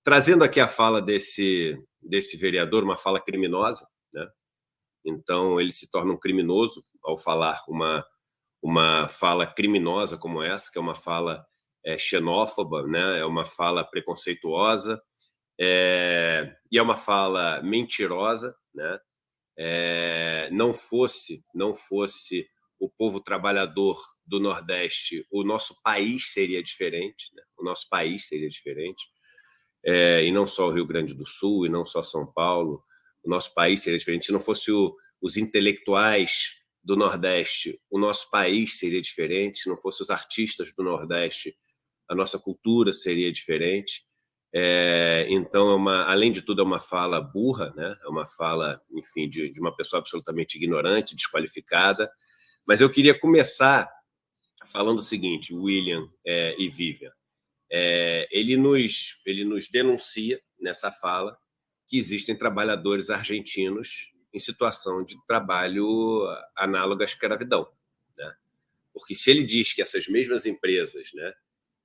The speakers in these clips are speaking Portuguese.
trazendo aqui a fala desse vereador, uma fala criminosa, né? Então, ele se torna um criminoso ao falar uma fala criminosa como essa, que é uma fala xenófoba, né? É uma fala preconceituosa, e é uma fala mentirosa, né? Não fosse o povo trabalhador do Nordeste, o nosso país seria diferente, né? O nosso país seria diferente, e não só o Rio Grande do Sul, e não só São Paulo, o nosso país seria diferente. Se não fosse os intelectuais do Nordeste, o nosso país seria diferente. Se não fosse os artistas do Nordeste, a nossa cultura seria diferente. Então, além de tudo, é uma fala burra, né? É uma fala, enfim, de uma pessoa absolutamente ignorante, desqualificada. Mas eu queria começar falando o seguinte, William e Vivian. Ele nos denuncia nessa fala que existem trabalhadores argentinos em situação de trabalho análogo à escravidão, né? Porque se ele diz que essas mesmas empresas, né,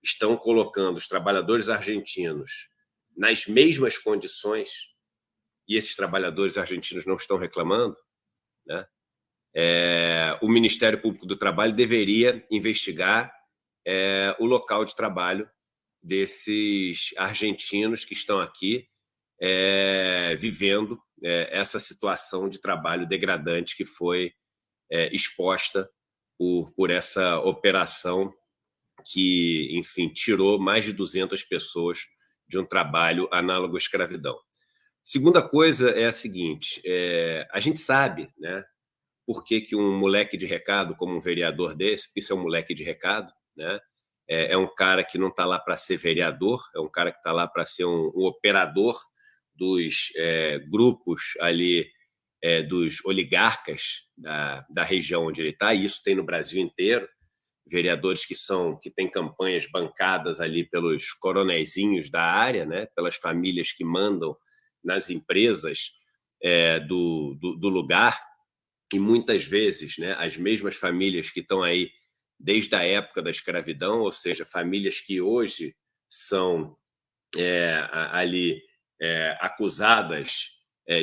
estão colocando os trabalhadores argentinos nas mesmas condições e esses trabalhadores argentinos não estão reclamando, né, o Ministério Público do Trabalho deveria investigar o local de trabalho desses argentinos que estão aqui vivendo essa situação de trabalho degradante que foi exposta por essa operação que, enfim, tirou mais de 200 pessoas de um trabalho análogo à escravidão. Segunda coisa é a seguinte, a gente sabe, né, por que um moleque de recado, como um vereador desse, porque isso é um moleque de recado, né? É um cara que não está lá para ser vereador, é um cara que está lá para ser um operador dos grupos ali, dos oligarcas da região onde ele está, e isso tem no Brasil inteiro, vereadores que têm campanhas bancadas ali pelos coronezinhos da área, né? Pelas famílias que mandam nas empresas do lugar, e muitas vezes, né, as mesmas famílias que estão aí desde a época da escravidão, ou seja, famílias que hoje são ali acusadas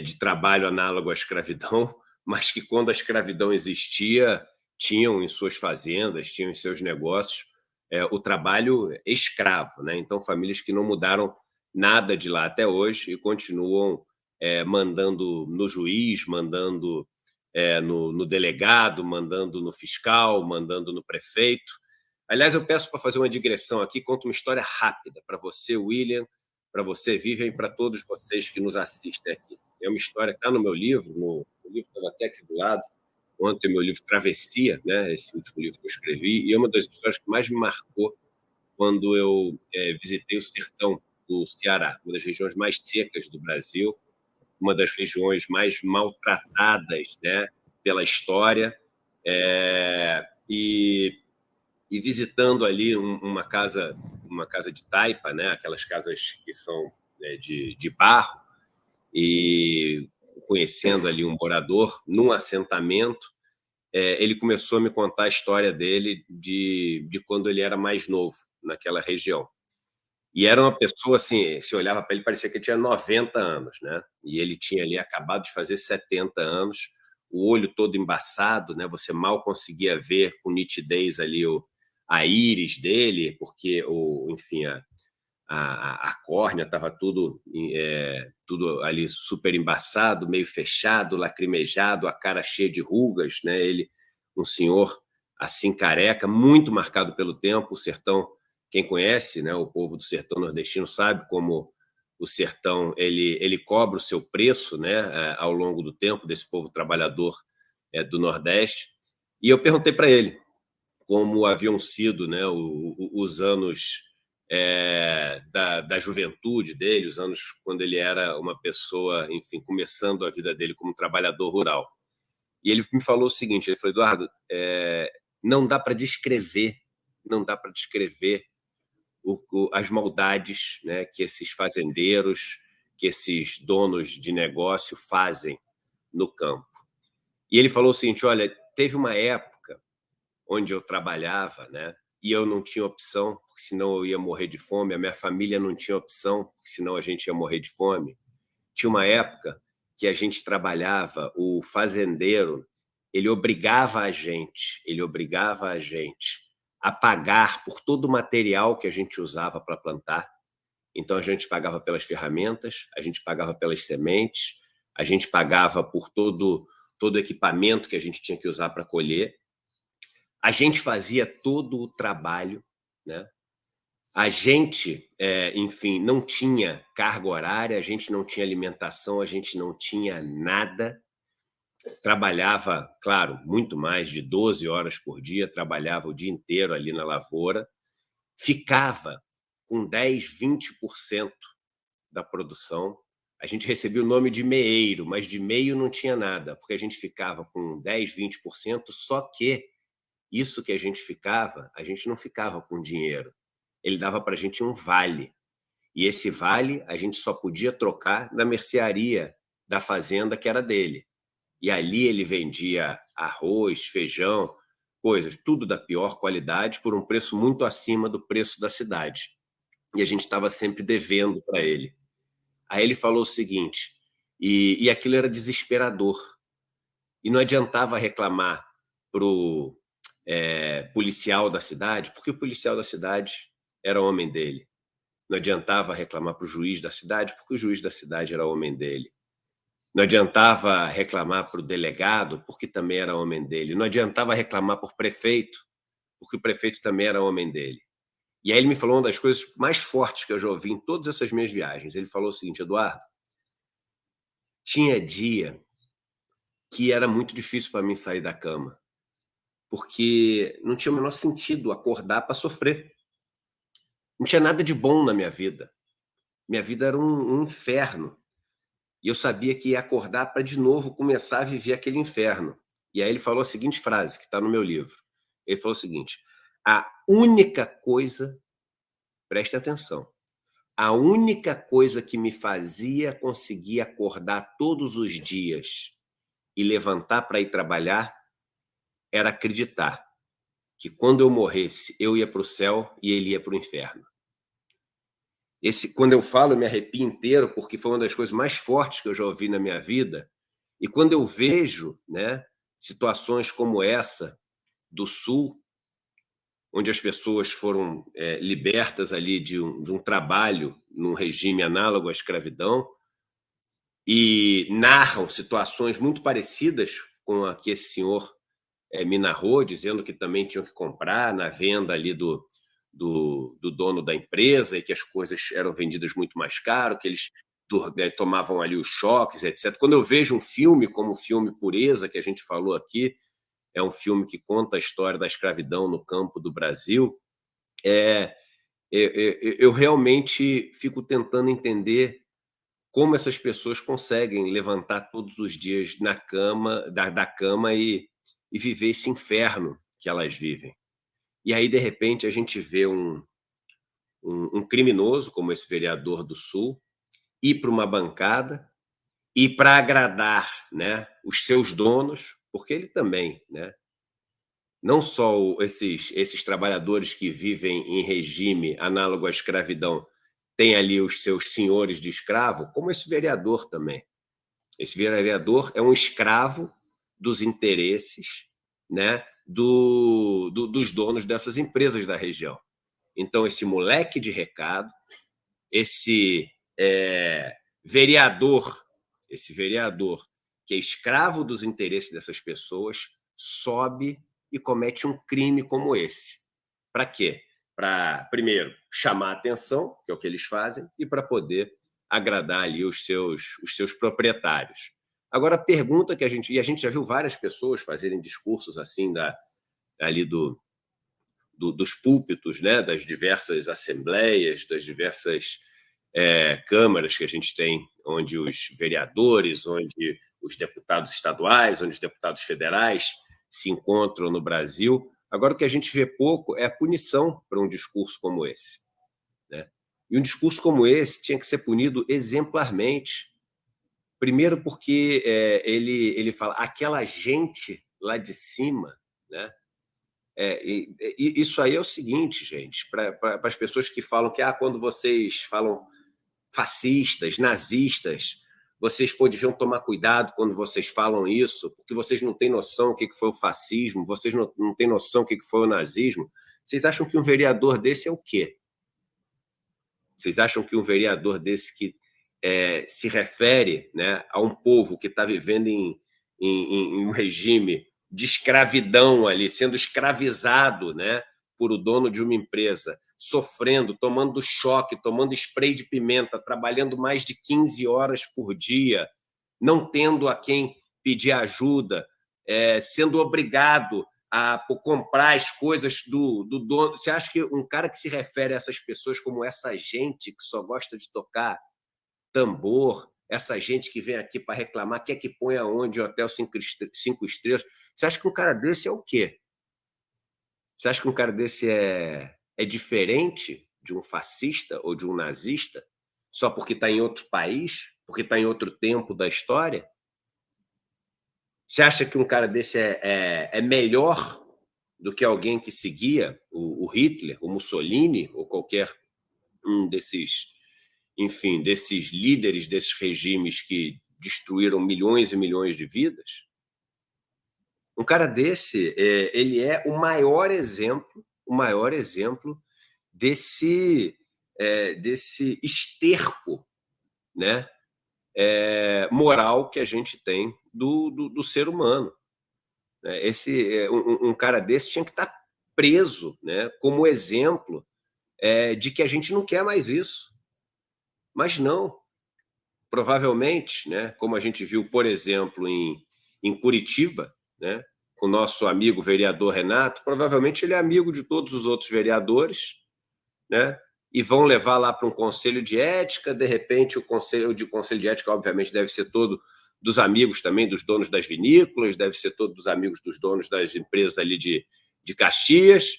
de trabalho análogo à escravidão, mas que quando a escravidão existia, tinham em suas fazendas, tinham em seus negócios o trabalho escravo, né? Então, famílias que não mudaram nada de lá até hoje e continuam mandando no juiz, mandando no delegado, mandando no fiscal, mandando no prefeito. Aliás, eu peço para fazer uma digressão aqui, conto uma história rápida para você, William, para você, Vivian, e para todos vocês que nos assistem aqui. É uma história que está no meu livro, o livro estava até aqui do lado, ontem meu livro Travessia, né, esse último livro que eu escrevi, e é uma das histórias que mais me marcou quando eu visitei o sertão do Ceará, uma das regiões mais secas do Brasil, uma das regiões mais maltratadas, né, pela história, e visitando ali uma casa de taipa, né, aquelas casas que são de barro, e conhecendo ali um morador num assentamento, ele começou a me contar a história dele de quando ele era mais novo naquela região. E era uma pessoa, assim, se olhava para ele, parecia que ele tinha 90 anos, né? E ele tinha ali acabado de fazer 70 anos, o olho todo embaçado, né? Você mal conseguia ver com nitidez ali a íris dele, porque, enfim, a córnea estava tudo ali super embaçado, meio fechado, lacrimejado, a cara cheia de rugas, né? Ele, um senhor assim careca, muito marcado pelo tempo. O sertão, quem conhece, né, o povo do sertão nordestino sabe como o sertão ele cobra o seu preço, né, ao longo do tempo, desse povo trabalhador do Nordeste. E eu perguntei para ele como haviam sido, né, os anos da juventude dele, os anos quando ele era uma pessoa, enfim, começando a vida dele como trabalhador rural. E ele me falou o seguinte, ele falou, Eduardo, não dá para descrever, as maldades, né, que esses fazendeiros, que esses donos de negócio fazem no campo. E ele falou o seguinte, olha, teve uma época onde eu trabalhava, né, e eu não tinha opção, porque senão eu ia morrer de fome, a minha família não tinha opção, porque senão a gente ia morrer de fome. Tinha uma época que a gente trabalhava, o fazendeiro, ele obrigava a gente a pagar por todo o material que a gente usava para plantar. Então a gente pagava pelas ferramentas, a gente pagava pelas sementes, a gente pagava por todo o equipamento que a gente tinha que usar para colher. A gente fazia todo o trabalho, né? A gente, enfim, não tinha carga horária, a gente não tinha alimentação, a gente não tinha nada. Trabalhava, claro, muito mais de 12 horas por dia, trabalhava o dia inteiro ali na lavoura, ficava com 10, 20% da produção. A gente recebia o nome de meeiro, mas de meio não tinha nada, porque a gente ficava com 10, 20%, só que isso que a gente não ficava com dinheiro. Ele dava para a gente um vale. E esse vale a gente só podia trocar na mercearia da fazenda que era dele. E ali ele vendia arroz, feijão, coisas, tudo da pior qualidade, por um preço muito acima do preço da cidade. E a gente estava sempre devendo para ele. Aí ele falou o seguinte, e aquilo era desesperador. E não adiantava reclamar para o policial da cidade, porque o policial da cidade era homem dele. Não adiantava reclamar para o juiz da cidade, porque o juiz da cidade era homem dele. Não adiantava reclamar para o delegado, porque também era homem dele. Não adiantava reclamar por prefeito, porque o prefeito também era homem dele. E aí ele me falou uma das coisas mais fortes que eu já ouvi em todas essas minhas viagens. Ele falou o seguinte, Eduardo, tinha dia que era muito difícil para mim sair da cama, porque não tinha o menor sentido acordar para sofrer. Não tinha nada de bom na minha vida. Minha vida era um inferno. E eu sabia que ia acordar para de novo começar a viver aquele inferno. E aí ele falou a seguinte frase, que está no meu livro. Ele falou o seguinte, a única coisa, preste atenção, a única coisa que me fazia conseguir acordar todos os dias e levantar para ir trabalhar era acreditar que quando eu morresse, eu ia para o céu e ele ia para o inferno. Quando eu falo, eu me arrepio inteiro, porque foi uma das coisas mais fortes que eu já ouvi na minha vida. E quando eu vejo, né, situações como essa do Sul, onde as pessoas foram libertas ali de um trabalho num regime análogo à escravidão, e narram situações muito parecidas com a que esse senhor me narrou, dizendo que também tinham que comprar na venda ali do dono da empresa e que as coisas eram vendidas muito mais caro, que eles tomavam ali os choques, etc. Quando eu vejo um filme como o filme Pureza, que a gente falou aqui, é um filme que conta a história da escravidão no campo do Brasil, eu realmente fico tentando entender como essas pessoas conseguem levantar todos os dias da cama e viver esse inferno que elas vivem. E aí, de repente, a gente vê um criminoso, como esse vereador do Sul, ir para uma bancada e para agradar, né, os seus donos, porque ele também, né, não só esses trabalhadores que vivem em regime análogo à escravidão têm ali os seus senhores de escravo, como esse vereador também. Esse vereador é um escravo dos interesses, né, dos donos dessas empresas da região. Então, esse moleque de recado, esse vereador que é escravo dos interesses dessas pessoas, sobe e comete um crime como esse. Para quê? Para, primeiro, chamar a atenção, que é o que eles fazem, e para poder agradar ali os seus proprietários. Agora, a pergunta que a gente já viu várias pessoas fazerem discursos assim ali dos púlpitos, né, das diversas assembleias, das diversas câmaras que a gente tem, onde os vereadores, onde os deputados estaduais, onde os deputados federais se encontram no Brasil. Agora, o que a gente vê pouco é a punição para um discurso como esse, né? E um discurso como esse tinha que ser punido exemplarmente. Primeiro porque ele fala, aquela gente lá de cima, né, Isso aí é o seguinte, gente, para as pessoas que falam que quando vocês falam fascistas, nazistas, vocês poderiam tomar cuidado quando vocês falam isso, porque vocês não têm noção o que foi o fascismo, vocês não têm noção o que foi o nazismo. Vocês acham que um vereador desse é o quê? Vocês acham que um vereador desse que se refere, né, a um povo que está vivendo em um regime de escravidão ali, sendo escravizado, né, por o dono de uma empresa, sofrendo, tomando choque, tomando spray de pimenta, trabalhando mais de 15 horas por dia, não tendo a quem pedir ajuda, sendo obrigado a comprar as coisas do dono. Você acha que um cara que se refere a essas pessoas como essa gente que só gosta de tocar tambor, essa gente que vem aqui para reclamar, quer que ponha onde o hotel 5 estrelas, você acha que um cara desse é o quê? Você acha que um cara desse é diferente de um fascista ou de um nazista só porque está em outro país, porque está em outro tempo da história? Você acha que um cara desse é melhor do que alguém que seguia o Hitler, o Mussolini ou qualquer um desses, enfim, desses líderes desses regimes que destruíram milhões e milhões de vidas? Um cara desse, ele é o maior exemplo desse esterco, né, moral que a gente tem do ser humano. Um cara desse tinha que estar preso, né, como exemplo de que a gente não quer mais isso. Mas não. Provavelmente, né, como a gente viu, por exemplo, em Curitiba, né, com o nosso amigo vereador Renato, provavelmente ele é amigo de todos os outros vereadores, né, e vão levar lá para um conselho de ética. De repente, o conselho de ética, obviamente, deve ser todo dos amigos também dos donos das vinícolas, deve ser todo dos amigos dos donos das empresas ali de Caxias,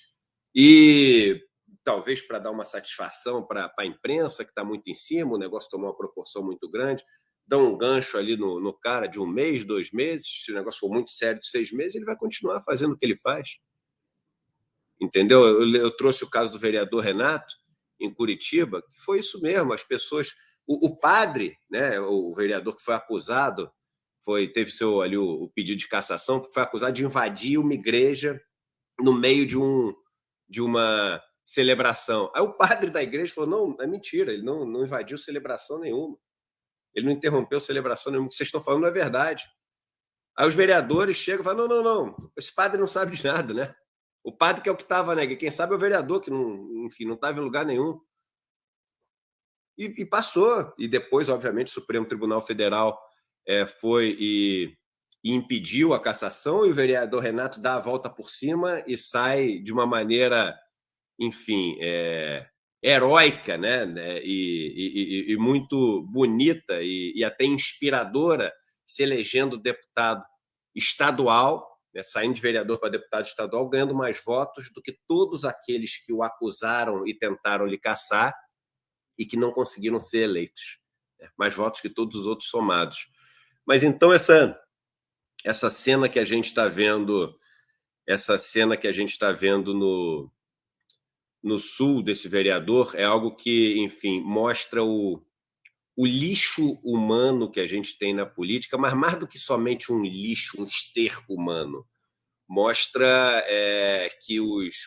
e talvez para dar uma satisfação para a imprensa, que está muito em cima, o negócio tomou uma proporção muito grande, dá um gancho ali no cara de 1 mês, 2 meses, se o negócio for muito sério de 6 meses, ele vai continuar fazendo o que ele faz. Entendeu? Eu trouxe o caso do vereador Renato, em Curitiba, que foi isso mesmo, as pessoas... O padre, né, o vereador que foi acusado, teve ali o pedido de cassação, que foi acusado de invadir uma igreja no meio de uma celebração. Aí o padre da igreja falou: não, é mentira, ele não invadiu celebração nenhuma. Ele não interrompeu celebração nenhuma. O que vocês estão falando não é verdade. Aí os vereadores chegam e falam: não, esse padre não sabe de nada, né? O padre que é o que estava, né? Quem sabe é o vereador, que não estava em lugar nenhum. E passou. E depois, obviamente, o Supremo Tribunal Federal foi e impediu a cassação, e o vereador Renato dá a volta por cima e sai de uma maneira, enfim, heróica, né? E muito bonita e até inspiradora, se elegendo deputado estadual, né, saindo de vereador para deputado estadual, ganhando mais votos do que todos aqueles que o acusaram e tentaram lhe cassar e que não conseguiram ser eleitos. Né? Mais votos que todos os outros somados. Mas então essa cena que a gente está vendo, no sul desse vereador, é algo que, enfim, mostra o lixo humano que a gente tem na política, mas mais do que somente um lixo, um esterco humano, mostra que os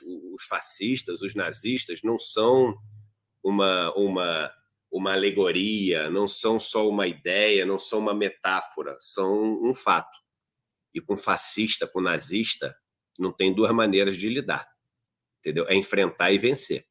fascistas, os nazistas, não são uma alegoria, não são só uma ideia, não são uma metáfora, são um fato. E com fascista, com nazista, não tem duas maneiras de lidar, entendeu? É enfrentar e vencer.